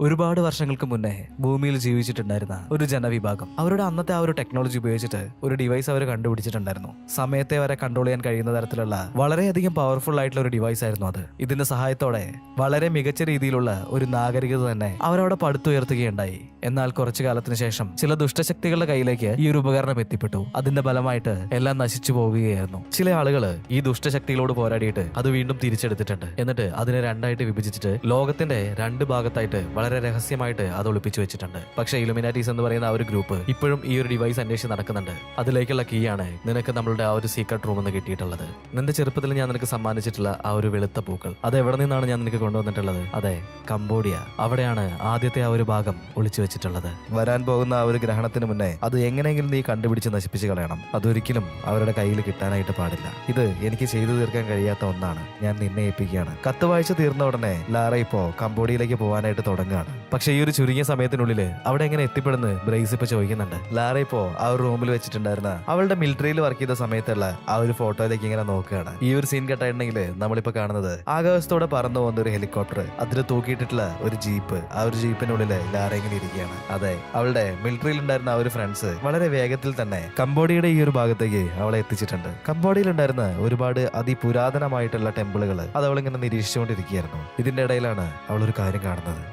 ഒരുപാട് വർഷങ്ങൾക്ക് മുന്നേ ഭൂമിയിൽ ജീവിച്ചിട്ടുണ്ടായിരുന്ന ഒരു ജനവിഭാഗം അവരുടെ അന്നത്തെ ആ ഒരു ടെക്നോളജി ഉപയോഗിച്ചിട്ട് ഒരു ഡിവൈസ് അവർ കണ്ടുപിടിച്ചിട്ടുണ്ടായിരുന്നു. സമയത്തെ വരെ കൺട്രോൾ ചെയ്യാൻ കഴിയുന്ന തരത്തിലുള്ള വളരെയധികം പവർഫുൾ ആയിട്ടുള്ള ഒരു ഡിവൈസ് ആയിരുന്നു അത്. ഇതിന്റെ സഹായത്തോടെ വളരെ മികച്ച രീതിയിലുള്ള ഒരു നാഗരികത തന്നെ അവരവിടെ പടുത്തുയർത്തുകയുണ്ടായി. എന്നാൽ കുറച്ചു കാലത്തിന് ശേഷം ചില ദുഷ്ടശക്തികളുടെ കയ്യിലേക്ക് ഈ ഒരു ഉപകരണം എത്തിപ്പെട്ടു. അതിന്റെ ഫലമായിട്ട് എല്ലാം നശിച്ചു പോവുകയായിരുന്നു. ചില ആളുകള് ഈ ദുഷ്ടശക്തികളോട് പോരാടിയിട്ട് അത് വീണ്ടും തിരിച്ചെടുത്തിട്ടുണ്ട്. എന്നിട്ട് അതിനെ രണ്ടായിട്ട് വിഭജിച്ചിട്ട് ലോകത്തിന്റെ രണ്ട് ഭാഗത്തായിട്ട് വളരെ രഹസ്യമായിട്ട് അത് ഒളിപ്പിച്ചു വെച്ചിട്ടുണ്ട്. പക്ഷേ ഇലുമിനാറ്റീസ് എന്ന് പറയുന്ന ആ ഒരു ഗ്രൂപ്പ് ഇപ്പോഴും ഈ ഒരു ഡിവൈസ് അന്വേഷിച്ച് നടക്കുന്നുണ്ട്. അതിലേക്കുള്ള കീ ആണ് നിനക്ക് നമ്മളുടെ ആ ഒരു സീക്രട്ട് റൂം എന്ന് കിട്ടിയിട്ടുള്ളത്. നിന്റെ ചെറുപ്പത്തിൽ ഞാൻ നിനക്ക് സമ്മാനിച്ചിട്ടുള്ള ആ ഒരു വെളുത്ത പൂക്കൾ അത് എവിടെ നിന്നാണ് ഞാൻ നിനക്ക് കൊണ്ടുവന്നിട്ടുള്ളത്? അതെ, കംബോഡിയ. അവിടെയാണ് ആദ്യത്തെ ആ ഒരു ഭാഗം ഒളിച്ചു വെച്ചിട്ടുള്ളത്. വരാൻ പോകുന്ന ആ ഒരു ഗ്രഹണത്തിന് മുന്നേ അത് എങ്ങനെയെങ്കിലും നീ കണ്ടുപിടിച്ച് നശിപ്പിച്ച് കളയണം. അതൊരിക്കലും അവരുടെ കയ്യിൽ കിട്ടാനായിട്ട് പാടില്ല. ഇത് എനിക്ക് ചെയ്തു തീർക്കാൻ കഴിയാത്ത ഒന്നാണ്. ഞാൻ നിന്നെ ഏൽപ്പിക്കുകയാണ്. കത്ത് വായിച്ചു തീർന്ന ഉടനെ ലാറ ഇപ്പോ കംബോഡിയയിലേക്ക് പോകാനായിട്ട് തുടങ്ങുകയാണ്. പക്ഷെ ഈ ഒരു ചുരുങ്ങിയ സമയത്തിനുള്ളിൽ അവിടെ എങ്ങനെ എത്തിപ്പെടുന്നു ബ്രേസ് ഇപ്പൊ ചോദിക്കുന്നുണ്ട്. ലാറ ഇപ്പോ ആ ഒരു റൂമിൽ വെച്ചിട്ടുണ്ടായിരുന്ന അവളുടെ മിലിറ്ററിയിൽ വർക്ക് ചെയ്ത സമയത്തുള്ള ആ ഒരു ഫോട്ടോയിലേക്ക് ഇങ്ങനെ നോക്കുകയാണ്. ഈ ഒരു സീൻ കേട്ടായിട്ടുണ്ടെങ്കിൽ നമ്മളിപ്പോ കാണുന്നത് ആകാശത്തോടെ പറന്നു പോകുന്ന ഒരു ഹെലികോപ്റ്റർ, അതിൽ തൂക്കിയിട്ടിട്ടുള്ള ഒരു ജീപ്പ്. ആ ഒരു ജീപ്പിനുള്ളിൽ ലാറ ഇങ്ങനെ ഇരിക്കുകയാണ്. അതെ, അവളുടെ മിലിറ്ററിയിൽ ഉണ്ടായിരുന്ന ആ ഒരു ഫ്രണ്ട്സ് വളരെ വേഗത്തിൽ തന്നെ കംബോഡിയയുടെ ഈ ഒരു ഭാഗത്തേക്ക് അവളെ എത്തിച്ചിട്ടുണ്ട്. കംബോഡിയയിൽ ഉണ്ടായിരുന്ന ഒരുപാട് അതിപുരാതനമായിട്ടുള്ള ടെമ്പിളുകൾ അത് അവളിങ്ങനെ നിരീക്ഷിച്ചുകൊണ്ടിരിക്കുകയായിരുന്നു. ഇതിന്റെ ഇടയിലാണ് അവൾ ഒരു കാര്യം കാണുന്നത്.